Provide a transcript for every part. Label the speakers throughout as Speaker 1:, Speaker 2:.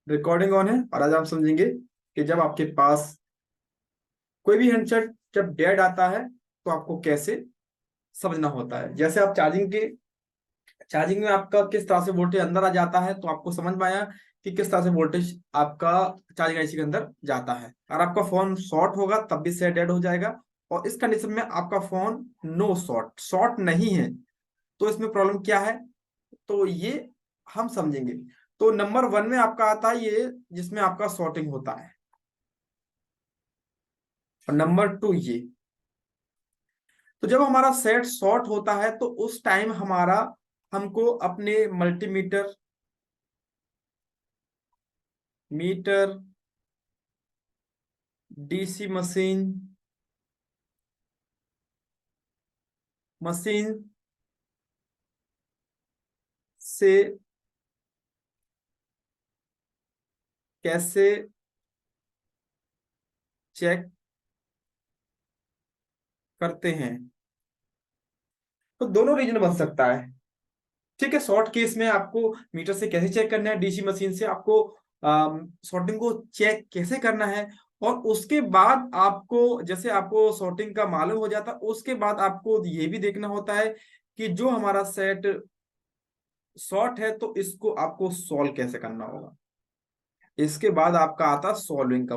Speaker 1: Recording on है। और आज हम समझेंगे कि जब आपके पास कोई भी हैंडसेट जब डेड आता है तो आपको कैसे समझना होता है। जैसे आप चार्जिंग में आपका किस तरह से वोल्टेज अंदर आ जाता है, तो आपको समझ में आया कि किस तरह से वोल्टेज आपका चार्जिंग आईसी के अंदर जाता है। और आपका फोन शॉर्ट होगा तब भी सेट डेड हो जाएगा। और इस कंडीशन में आपका फोन नो शॉर्ट शॉर्ट नहीं है, तो इसमें प्रॉब्लम क्या है, तो ये हम समझेंगे। तो नंबर वन में आपका आता है ये, जिसमें आपका शॉर्टिंग होता है। और नंबर टू ये, तो जब हमारा सेट शॉर्ट होता है तो उस टाइम हमको अपने मल्टीमीटर मीटर डीसी मशीन से कैसे चेक करते हैं। तो दोनों रीजन बन सकता है। ठीक है, शॉर्ट केस में आपको मीटर से कैसे चेक करना है, डीसी मशीन से आपको शॉर्टिंग को चेक कैसे करना है। और उसके बाद आपको, जैसे आपको शॉर्टिंग का मालूम हो जाता, उसके बाद आपको ये भी देखना होता है कि जो हमारा सेट शॉर्ट है तो इसको आपको सॉल्व कैसे करना होगा। इसके बाद आपका आता सॉल्विंग का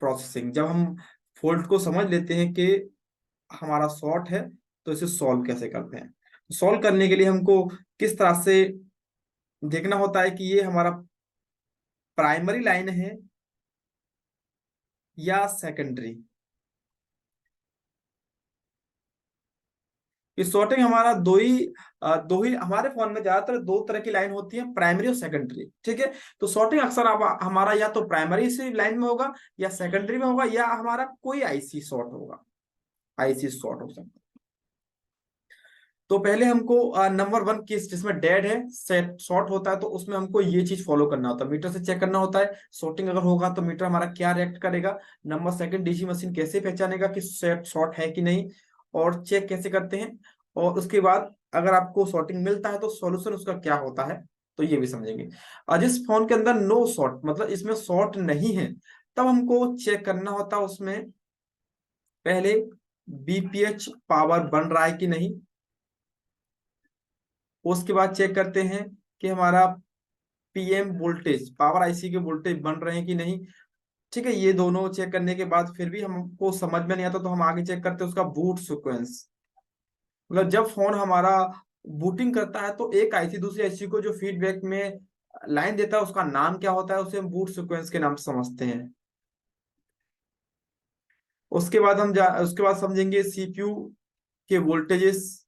Speaker 1: प्रोसेसिंग। जब हम फॉल्ट को समझ लेते हैं कि हमारा शॉर्ट है तो इसे सॉल्व कैसे करते हैं। सॉल्व करने के लिए हमको किस तरह से देखना होता है कि ये हमारा प्राइमरी लाइन है या सेकेंडरी। इस सॉर्टिंग हमारा दो ही हमारे फोन में ज्यादातर दो तरह की लाइन होती है, प्राइमरी और सेकेंडरी। ठीक है, तो सॉर्टिंग अक्सर हमारा या तो प्राइमरी से लाइन में होगा या सेकेंडरी में होगा, या हमारा कोई आईसी शॉर्ट होगा, आईसी शॉर्ट हो सकता है। तो पहले हमको नंबर वन केस जिसमें डेड है, सेट शॉर्ट होता है, तो उसमें हमको ये चीज फॉलो करना होता है, मीटर से चेक करना होता है शॉर्टिंग अगर होगा तो मीटर हमारा क्या रिएक्ट करेगा। नंबर सेकंड, डीसी मशीन कैसे पहचानेगा कि सेट शॉर्ट है कि नहीं, और चेक कैसे करते हैं। और उसके बाद अगर आपको शॉर्टिंग मिलता है तो सॉल्यूशन उसका क्या होता है, तो ये भी समझेंगे। और जिस फोन के अंदर नो शॉर्ट मतलब इसमें शॉर्ट नहीं है, तब हमको चेक करना होता है उसमें पहले बीपीएच पावर बन रहा है कि नहीं। उसके बाद चेक करते हैं कि हमारा पीएम वोल्टेज, पावर आईसी के वोल्टेज बन रहे हैं कि नहीं। ठीक है, ये दोनों चेक करने के बाद फिर भी हमको समझ में नहीं आता तो हम आगे चेक करते हैं उसका बूट सीक्वेंस। मतलब जब फोन हमारा बूटिंग करता है तो एक आईसी दूसरी आईसी को जो फीडबैक में लाइन देता है उसका नाम क्या होता है, उसे हम बूट सीक्वेंस के नाम से समझते हैं। उसके बाद समझेंगे सीपीयू के वोल्टेजेस।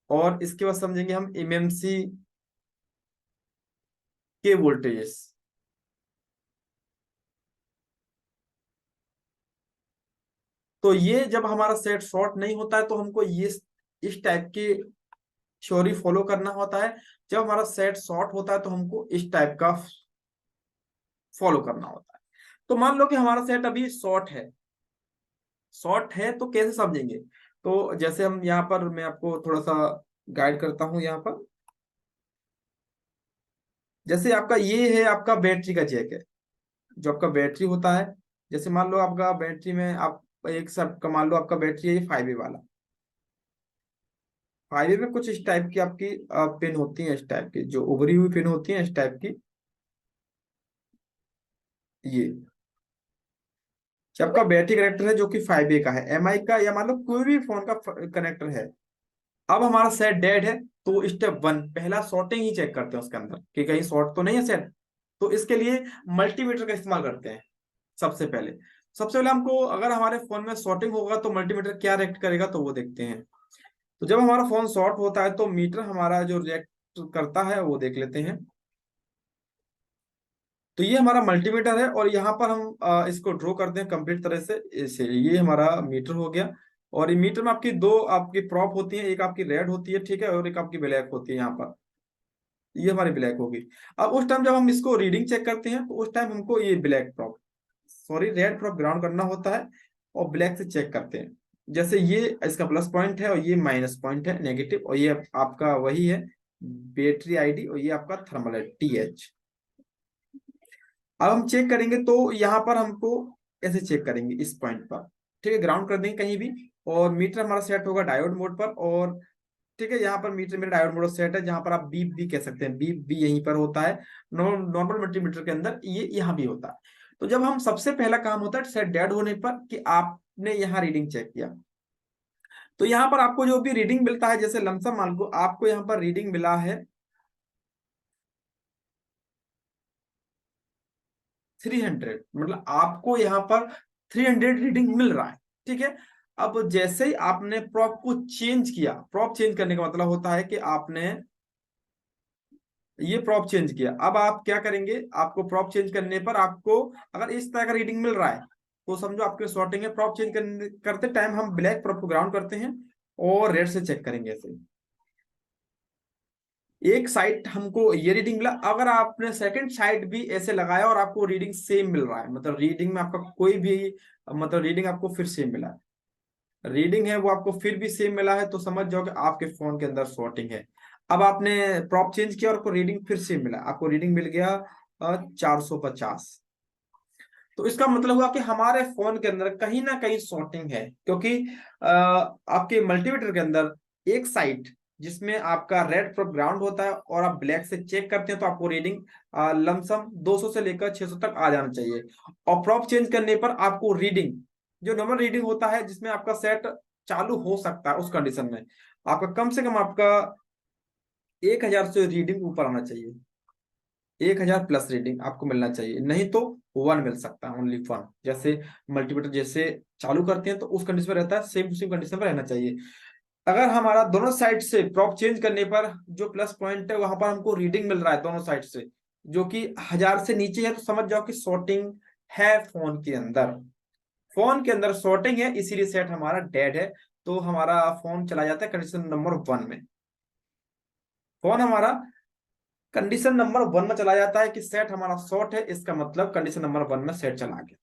Speaker 1: और इसके बाद समझेंगे हम एमएमसी के वोल्टेजेस। तो ये जब हमारा सेट शॉर्ट नहीं होता है तो हमको ये इस टाइप की थ्योरी फॉलो करना होता है। जब हमारा सेट शॉर्ट होता है तो हमको इस टाइप का फॉलो करना होता है। तो मान लो कि हमारा सेट अभी शॉर्ट है तो कैसे समझेंगे। तो जैसे हम यहाँ पर, मैं आपको थोड़ा सा गाइड करता हूँ यहाँ पर। जैसे आपका ये है, आपका बैटरी का जैक है, जो आपका बैटरी होता है। जैसे मान लो आपका बैटरी में आप एक सब का मान लो आपका बैटरी है 5A वाला। 5A में कुछ इस टाइप की आपकी पिन होती है, इस टाइप की जो उभरी हुई पिन होती है, इस टाइप की। ये आपका बैटरी कनेक्टर है जो कि 5A का है, एमआई का या मान लो कोई भी फोन का कनेक्टर है। अब हमारा सेट डेड है, तो स्टेप वन पहला शॉर्टिंग ही चेक करते हैं उसके अंदर कि कहीं शॉर्ट तो नहीं है सेट। तो इसके लिए मल्टीमीटर का इस्तेमाल करते हैं। सबसे पहले हमको अगर हमारे फोन में शॉर्टिंग होगा तो मल्टीमीटर क्या रिएक्ट करेगा, तो वो देखते हैं। तो जब हमारा फोन शॉर्ट होता है तो मीटर हमारा जो रिएक्ट करता है वो देख लेते हैं। तो ये हमारा मल्टीमीटर है और यहाँ पर हम इसको ड्रॉ करते हैं कंप्लीट तरह से इसे। ये हमारा मीटर हो गया। और ये मीटर में आपकी दो आपकी प्रॉप होती है, एक आपकी रेड होती है, ठीक है, और एक आपकी ब्लैक होती है यहाँ पर। ये हमारी ब्लैक होगी। अब उस टाइम जब हम इसको रीडिंग चेक करते हैं तो उस टाइम हमको ये black prop, sorry red prop ground करना होता है और ब्लैक से चेक करते हैं। जैसे ये इसका प्लस पॉइंट है और ये माइनस पॉइंट है नेगेटिव, और ये आपका वही है बैटरी आईडी, और ये आपका थर्मल है TH। अब हम चेक करेंगे तो यहाँ पर हमको ऐसे चेक करेंगे इस पॉइंट पर, ठीक है, ग्राउंड कर देंगे कहीं भी, और मीटर हमारा सेट होगा डायोड मोड पर। और ठीक है, यहाँ पर मीटर मेरा डायोड मोड सेट है, जहां पर आप बीप भी कह सकते हैं, बीप भी यहीं पर होता है। नॉर्मल मल्टीमीटर के अंदर ये यहाँ भी होता है। तो जब हम सबसे पहला काम होता है सेट डेड होने पर कि आपने यहाँ रीडिंग चेक किया, तो यहाँ पर आपको जो भी रीडिंग मिलता है, जैसे लमसम मान लो आपको यहाँ पर रीडिंग मिला है 300, मतलब आपको यहाँ पर 300 रीडिंग मिल रहा है, ठीक है। अब जैसे ही आपने प्रॉप को चेंज किया, प्रॉप चेंज करने का मतलब होता है कि आपने ये प्रॉप चेंज किया, अब आप क्या करेंगे, आपको प्रॉप चेंज करने पर आपको अगर इस तरह का रीडिंग मिल रहा है तो समझो आपके शॉर्टिंग है। प्रॉप चेंज करते टाइम हम ब्लैक प्रॉप को ग्राउंड करते हैं और रेड से चेक करेंगे ऐसे। एक साइड हमको ये रीडिंग मिला, अगर आपने सेकंड साइड भी ऐसे लगाया और आपको रीडिंग सेम मिल रहा है, मतलब रीडिंग में आपका कोई भी मतलब रीडिंग आपको फिर सेम मिला है, रीडिंग है वो आपको फिर भी सेम मिला है, तो समझ जाओ कि आपके फोन के अंदर शॉर्टिंग है। अब आपने प्रॉप चेंज किया और आपको रीडिंग फिर सेम मिला, आपको रीडिंग मिल गया 450। तो इसका मतलब हुआ कि हमारे फोन के अंदर कहीं ना कहीं शॉर्टिंग है, क्योंकि आपके मल्टीमीटर के अंदर एक साइड जिसमें आपका रेड प्रॉप ग्राउंड होता है और आप ब्लैक से चेक करते हैं, तो आपको रीडिंग लमसम 200 से लेकर 600 तक आ जाना चाहिए। और प्रॉप चेंज करने पर आपको रीडिंग, जो नॉर्मल रीडिंग होता है जिसमें आपका सेट चालू हो सकता है, उस कंडीशन में आपका कम से कम आपका 1000 से रीडिंग ऊपर आना चाहिए, 1000 प्लस रीडिंग आपको मिलना चाहिए, नहीं तो वन मिल सकता है, ओनली वन। जैसे मल्टीमीटर जैसे चालू करते हैं तो उस कंडीशन में रहता है, सेम उसी कंडीशन में रहना चाहिए। अगर हमारा दोनों साइड से प्रॉप चेंज करने पर जो प्लस पॉइंट है वहां पर हमको रीडिंग मिल रहा है दोनों साइड से, जो कि 1000 से नीचे है, तो समझ जाओ कि शॉर्टिंग है फोन के अंदर। फोन के अंदर शॉर्टिंग है, इसीलिए सेट हमारा डेड है, तो हमारा फोन चला जाता है कंडीशन नंबर 1 में। फोन हमारा कंडीशन नंबर 1 में चला जाता है कि सेट हमारा शॉर्ट है, इसका मतलब कंडीशन नंबर 1 में सेट चला गया।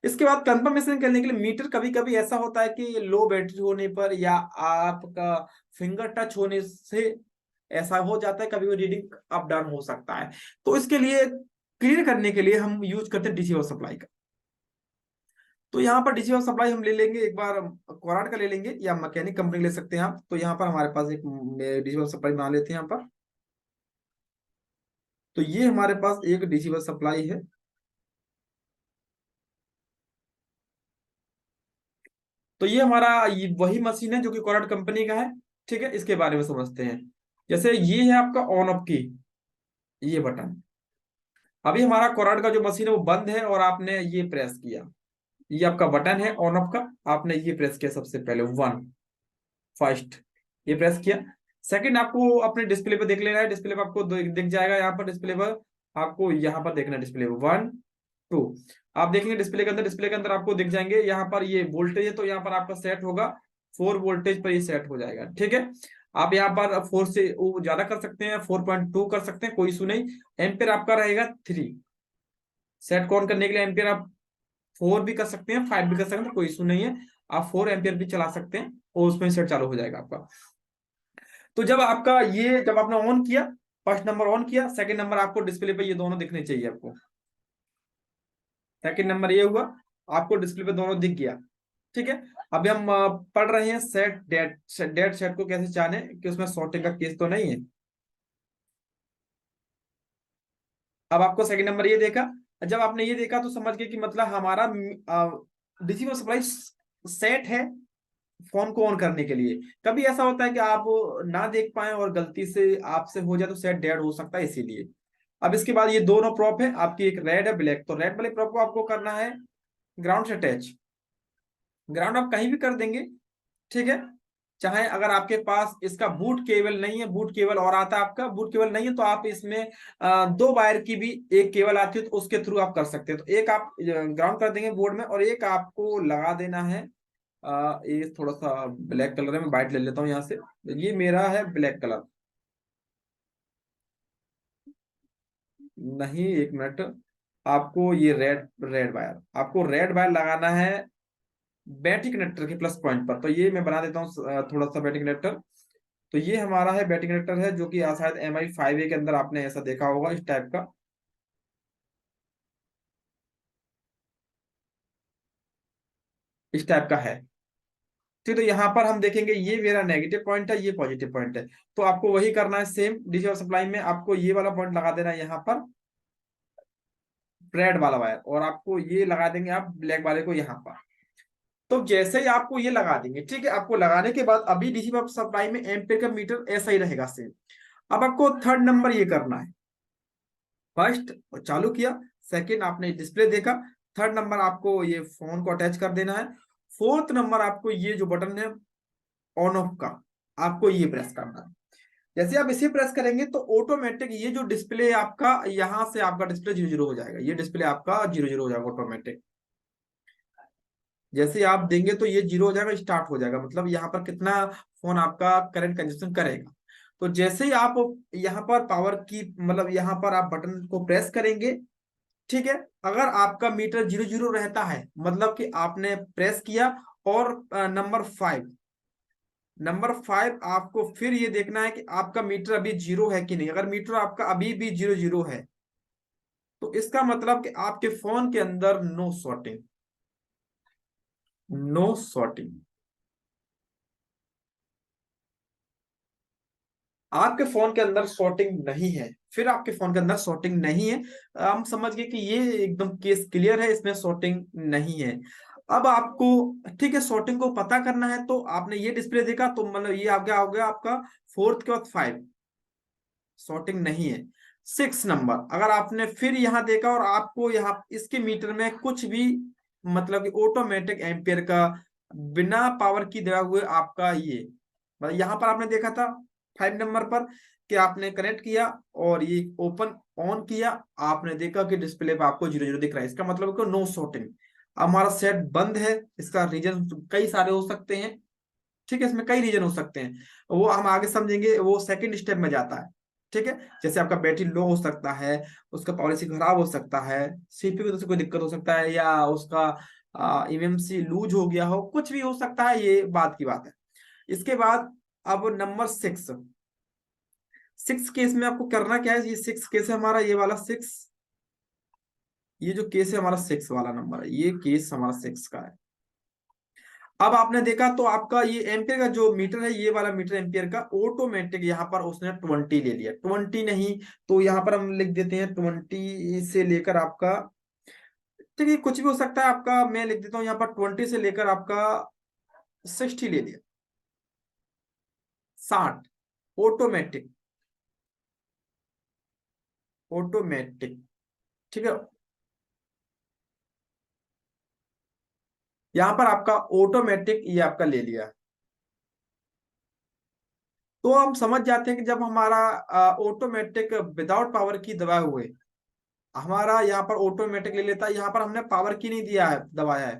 Speaker 1: इसके बाद कंफर्मेशन करने के लिए मीटर, कभी कभी ऐसा होता है कि लो बैटरी होने पर या आपका फिंगर टच होने से ऐसा हो जाता है, कभी भी रीडिंग अप डाउन हो सकता है। तो इसके लिए क्लियर करने के लिए हम यूज करते हैं डीसी पावर सप्लाई का। तो यहाँ पर डीसी पावर सप्लाई हम ले लेंगे, एक बार कोराट का ले लेंगे या मैकेनिक कंपनी ले सकते हैं आप। तो यहाँ पर हमारे पास एक डीसी पावर सप्लाई बना लेते हैं यहाँ पर। तो ये हमारे पास एक डीसी पावर सप्लाई है। तो ये हमारा वही मशीन है जो कि कोराट कंपनी का है, ठीक है। इसके बारे में समझते हैं। जैसे ये है आपका ऑन ऑफ की ये बटन, अभी हमारा कोराट का जो मशीन है वो बंद है और आपने ये प्रेस किया, ये आपका बटन है ऑन ऑफ का, आपने ये प्रेस किया सबसे पहले वन, फर्स्ट ये प्रेस किया। सेकंड आपको अपने डिस्प्ले पे देख लेना है, डिस्प्ले पे आपको दिख जाएगा, यहाँ पर डिस्प्ले पर आपको यहाँ पर देखना है, डिस्प्ले 1 2 आप देखेंगे डिस्प्ले के अंदर, डिस्प्ले के अंदर आपको दिख जाएंगे यहाँ पर ये वोल्टेज है, तो यहाँ पर आपका सेट होगा 4 वोल्टेज पर ये सेट हो जाएगा, ठीक है। आप यहाँ पर 4 से वो ज्यादा कर सकते हैं, 4.2 कर सकते हैं, कोई इशू नहीं। एम्पियर आपका रहेगा 3, सेट कौन करने के लिए एम्पियर आप 4 भी कर सकते हैं, 5 भी कर सकते हैं, कोई इशू नहीं है। आप 4 एम्पियर भी चला सकते हैं और उसमें सेट चालू हो जाएगा आपका। तो जब आपका ये, जब आपने ऑन किया, फर्स्ट नंबर ऑन किया, सेकंड नंबर आपको डिस्प्ले पे ये दोनों दिखने चाहिए आपको। सेकंड नंबर ये हुआ, आपको डिस्प्ले पे दोनों दिख गया, ठीक है। अभी हम पढ़ रहे हैं सेट डेट, डेट सेट को कैसे जाने कि उसमें सॉर्टिंग का केस तो नहीं है। अब आपको सेकंड नंबर ये देखा, जब आपने ये देखा तो समझ गए कि मतलब हमारा डीसी सप्लाई सेट है फोन को ऑन करने के लिए। कभी ऐसा होता है कि आप ना देख पाए और गलती से आपसे हो जाए तो सेट डेड हो सकता है, इसीलिए। अब इसके बाद ये दोनों प्रॉप है आपकी, एक रेड है ब्लैक, तो रेड वाले प्रॉप को आपको करना है ग्राउंड से अटैच। ग्राउंड आप कहीं भी कर देंगे, ठीक है। चाहे अगर आपके पास इसका बूट केबल नहीं है, बूट केबल और आता है आपका, बूट केबल नहीं है तो आप इसमें 2 वायर की भी एक केबल आती है, तो उसके थ्रू आप कर सकते हैं। तो एक आप ग्राउंड कर देंगे बोर्ड में और एक आपको लगा देना है। ये थोड़ा सा ब्लैक कलर है, मैं व्हाइट ले लेता हूँ यहाँ से, ये मेरा है ब्लैक कलर। नहीं, एक मिनट, आपको ये रेड रेड वायर, आपको रेड वायर लगाना है बैटरी कनेक्टर के प्लस पॉइंट पर। तो ये मैं बना देता हूँ थोड़ा सा बैटरी कनेक्टर। तो ये हमारा है बैटरी कनेक्टर है, जो कि शायद MI 5A के अंदर आपने ऐसा देखा होगा इस टाइप का। इस टाइप का है। ठीक, तो यहाँ पर हम देखेंगे ये मेरा नेगेटिव पॉइंट है, ये पॉजिटिव पॉइंट है। तो आपको वही करना है सेम, डीसी पावर सप्लाई में आपको ये वाला पॉइंट लगा देना है यहाँ पर, रेड वाला वायर, और आपको ये लगा देंगे आप ब्लैक वाले को यहाँ पर। तो जैसे ही आपको ये लगा देंगे, ठीक है, आपको लगाने के बाद अभी डीसी पावर सप्लाई में एम्पेयर का मीटर ऐसा ही रहेगा सेम। अब आपको थर्ड नंबर ये करना है। फर्स्ट चालू किया, सेकंड आपने डिस्प्ले देखा, थर्ड नंबर आपको ये फोन को अटैच कर देना है, फोर्थ नंबर आपको ये जो बटन है ऑन ऑफ का, आपको ये प्रेस करना है। जैसे आप इसे प्रेस करेंगे तो ऑटोमेटिक ये जो डिस्प्ले आपका, यहाँ से आपका डिस्प्ले 0 0 हो जाएगा, ये डिस्प्ले आपका 0 0 हो जाएगा ऑटोमेटिक। जैसे आप देंगे तो ये 0 हो जाएगा, स्टार्ट हो जाएगा, मतलब यहाँ पर कितना फोन आपका करंट कंजप्शन करेगा। तो जैसे ही आप यहाँ पर पावर की, मतलब यहाँ पर आप बटन को प्रेस करेंगे, ठीक है, अगर आपका मीटर 0 0 रहता है, मतलब कि आपने प्रेस किया, और नंबर 5 आपको फिर ये देखना है कि आपका मीटर अभी 0 है कि नहीं। अगर मीटर आपका अभी भी 0 0 है, तो इसका मतलब कि आपके फोन के अंदर नो सॉर्टिंग, नो सॉर्टिंग। आपके फोन के अंदर सॉर्टिंग नहीं है, फिर आपके फोन के अंदर सॉर्टिंग नहीं है। हम समझ गए कि ये एकदम केस क्लियर है, इसमें सॉर्टिंग नहीं है। अब आपको, ठीक है, सॉर्टिंग को पता करना है, तो आपने ये डिस्प्ले देखा, तो मतलब ये आ गया, हो गया आपका फोर्थ के बाद 5, सॉर्टिंग नहीं है। 6 नंबर, अगर आपने फिर यहाँ देखा और आपको यहाँ इसके मीटर में कुछ भी, मतलब कि ऑटोमेटिक एम्पियर का, बिना पावर की दे हुए आपका ये, मतलब यहाँ पर आपने देखा था 5 नंबर पर कि आपने कनेक्ट किया और ये ओपन ऑन किया, आपने देखा कि डिस्प्ले पे आपको 0 0 दिख रहा है, इसका मतलब है नो शॉर्टिंग। हमारा सेट बंद है, इसका रीजन कई सारे हो सकते हैं। ठीक है, इसमें कई रीजन हो सकते हैं, वो हम आगे समझेंगे, वो सेकंड स्टेप में जाता है। ठीक है, जैसे आपका बैटरी लो हो सकता है, उसका पॉलिसी खराब हो सकता है, सीपीयू की तरफ से कोई दिक्कत हो सकता है, या उसका एमएमसी लूज हो गया हो, कुछ भी हो सकता है, ये बात की बात है। इसके बाद अब नंबर 6, 6 केस में आपको करना क्या है, ये 6 केस है हमारा, ये वाला 6, ये जो केस है हमारा 6 वाला नंबर है, ये केस हमारा 6 का है। अब आपने देखा तो आपका ये एम्पियर का जो मीटर है, ये वाला मीटर एम्पियर का, ऑटोमेटिक यहाँ पर उसने 20 ले लिया, 20 नहीं, तो यहाँ पर हम लिख देते हैं 20 से लेकर आपका, ठीक है, कुछ भी हो सकता है आपका, मैं लिख देता हूँ यहाँ पर 20 से लेकर आपका 60 ले लिया, 60, ऑटोमेटिक, ऑटोमेटिक। ठीक है, यहाँ पर आपका ऑटोमेटिक ये आपका ले लिया। तो हम समझ जाते हैं कि जब हमारा ऑटोमेटिक विदाउट पावर की दबाए हुए, हमारा यहाँ पर ऑटोमेटिक ले लेता है, यहाँ पर हमने पावर की नहीं दिया है, दबाया है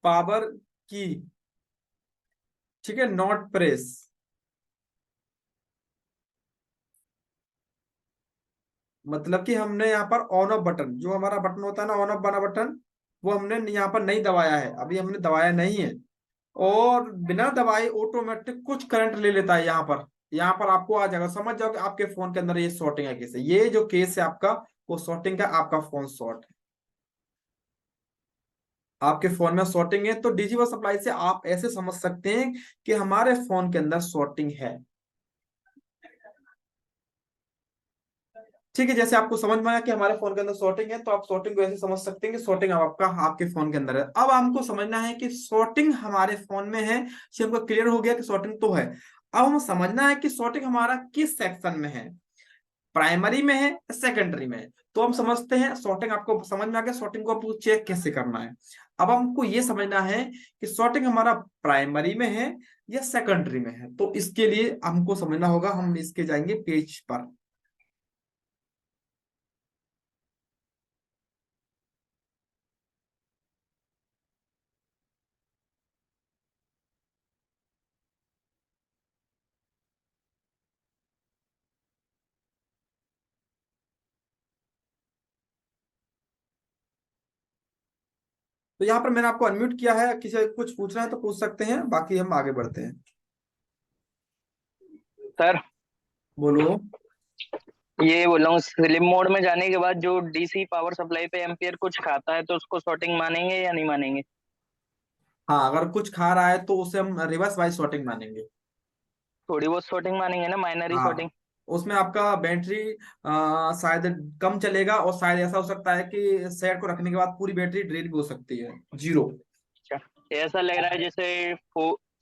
Speaker 1: पावर की, ठीक है, नॉट प्रेस। मतलब कि हमने यहाँ पर ऑन ऑफ बटन, जो हमारा बटन होता है ना, ऑन ऑफ वाला बटन, वो हमने यहाँ पर नहीं दबाया है, अभी हमने दबाया नहीं है। और बिना दबाए ऑटोमेटिक कुछ करंट ले लेता है यहाँ पर, यहाँ पर आपको आ जाएगा, समझ जाओ कि आपके फोन के अंदर ये शॉर्टिंग है कैसे, ये जो केस है आपका, वो शॉर्टिंग का, आपका फोन शॉर्ट है, आपके फोन में शॉर्टिंग है। तो डीसी पावर सप्लाई से आप ऐसे समझ सकते हैं कि हमारे फोन के अंदर शॉर्टिंग है। ठीक है, जैसे आपको समझ में आया कि हमारे फोन के अंदर शॉर्टिंग है, तो आप शॉर्टिंग को ऐसे समझ सकते हैं कि शॉर्टिंग आपका आपके फोन के अंदर है। अब हमको समझना है कि शॉर्टिंग हमारे फोन में है, ये हमको क्लियर हो गया कि शॉर्टिंग तो है। अब हमें समझना है कि शॉर्टिंग हमारा किस सेक्शन में है, प्राइमरी में है, सेकेंडरी में है। तो हम समझते हैं, शॉर्टिंग आपको समझ में आ गया, शॉर्टिंग को आपको चेक कैसे करना है। अब हमको ये समझना है कि शॉर्टिंग हमारा प्राइमरी में है या सेकेंडरी में है, तो इसके लिए हमको समझना होगा, हम इसके जाएंगे पेज पर। तो यहाँ पर मैंने आपको अनम्यूट किया है, किसी को कुछ पूछना है तो पूछ सकते हैं, बाकी हम आगे बढ़ते हैं।
Speaker 2: सर,
Speaker 1: बोलो।
Speaker 2: ये बोल रहा हूँ स्लिम मोड में जाने के बाद जो डीसी पावर सप्लाई पे एम्पियर कुछ खाता है तो उसको शॉर्टिंग मानेंगे या नहीं मानेंगे?
Speaker 1: हाँ, अगर कुछ खा रहा है तो उसे हम रिवर्स बाइस शॉर्टिंग मानेंगे।
Speaker 2: थोड़ी बहुत शॉर्टिंग मानेंगे ना, माइनरी
Speaker 1: हाँ,
Speaker 2: शॉर्टिंग।
Speaker 1: उसमें आपका बैटरी शायद कम चलेगा, और शायद ऐसा हो सकता है कि सेट को रखने के बाद पूरी बैटरी ड्रेन भी हो सकती है, जीरो।
Speaker 2: अच्छा, ऐसा लग रहा है जैसे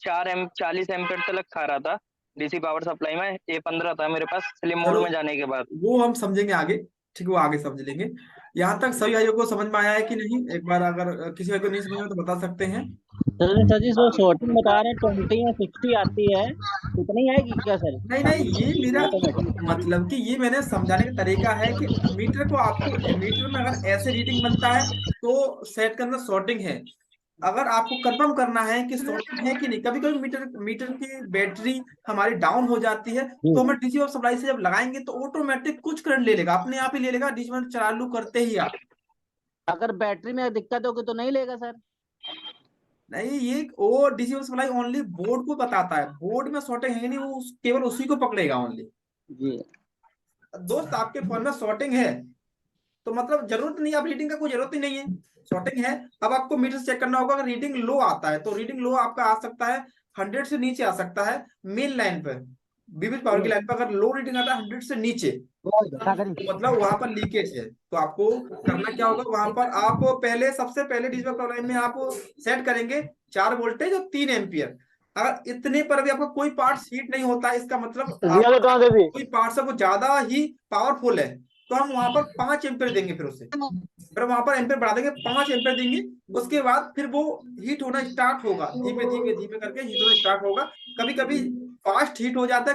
Speaker 2: 40 एम्पियर तक खा रहा था डीसी पावर सप्लाई में, ये 15 था मेरे पास स्लिम
Speaker 1: चलो,
Speaker 2: मोड में जाने के बाद।
Speaker 1: वो हम समझेंगे आगे। ठीक है, वो आगे समझ लेंगे। यहाँ तक सभी भाइयों को समझ में आया है कि नहीं? एक बार अगर किसी भाई को नहीं समझ में आया तो बता सकते हैं।
Speaker 3: सर जी जो शॉर्टिंग बता रहे हैं 20 या 60 आती है, इतनी आएगी क्या सर?
Speaker 1: नहीं नहीं, ये मेरा
Speaker 3: ऑटोमेटिक।
Speaker 1: मतलब कि ये मैंने समझाने का तरीका है कि मीटर को आपको, मीटर में अगर ऐसे रीडिंग बनता है तो सेट के अंदर शॉर्टिंग है। अगर आपको कंफर्म करना है कि शॉर्टिंग है कि नहीं, कभी कभी मीटर मीटर की बैटरी हमारी डाउन हो जाती है,
Speaker 3: जी।
Speaker 1: तो हमें डीसी और सप्लाई से जब लगाएंगे तो ऑटोमेटिक कुछ करंट ले लेगा, अपने आप ही ले लेगा, डीसी में चालू करते ही आप।
Speaker 3: अगर बैटरी में दिक्कत होगी तो नहीं लेगा सर?
Speaker 1: नहीं, ये वो डीसी और सप्लाई ओनली बोर्ड को बताता है, बोर्ड में शॉर्टिंग है नहीं, वो केवल उसी को पकड़ेगा ओनली।
Speaker 3: जी।
Speaker 1: दोस्त, आपके फोन में शॉर्टिंग है तो मतलब जरूरत नहीं, आप रीडिंग का कोई जरूरत ही नहीं है। शॉर्टिंग है, अब आपको मीटर से चेक करना होगा। अगर रीडिंग लो आता है तो रीडिंग लो आपका आ सकता है 100 से नीचे आ सकता है मेन लाइन पर। विविध पावर की लाइन पर अगर लो रीडिंग आता है 100 से नीचे, तो मतलब वहां पर लीकेज है। तो आपको करना क्या होगा, वहां पर आप पहले, सबसे पहले डिजिटल पावर लाइन में आप सेट करेंगे 4 वोल्टेज और 3 एम्पियर। अगर इतने पर भी आपका कोई पार्ट हीट नहीं होता है, इसका मतलब आप कोई पार्ट से वो ज्यादा ही पावरफुल है, तो हम वहां पर 5 एम्पियर देंगे। फिर उसे, फिर वहां पर एम्पियर बढ़ा देंगे, 5 एम्पियर देंगे। उसके बाद फिर वो हीट होना स्टार्ट होगा, धीमे धीमे धीमे करके हीट होना स्टार्ट होगा। कभी कभी फास्ट हीट हो जाता है,